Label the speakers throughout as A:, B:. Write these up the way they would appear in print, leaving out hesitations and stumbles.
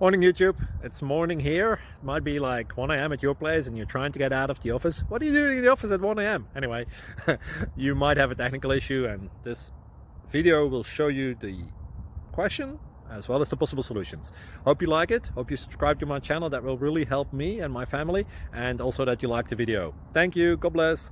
A: Morning YouTube, it's morning here. It might be like 1 a.m. at your place and you're trying to get out of the office. What are you doing in the office at 1 a.m.? Anyway, you might have a technical issue and this video will show you the question as well as the possible solutions. Hope you like it, hope you subscribe to my channel. That will really help me and my family, and also that you like the video. Thank you, God bless.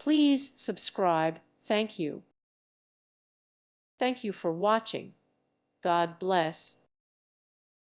B: Please subscribe. Thank you. Thank you for watching. God bless.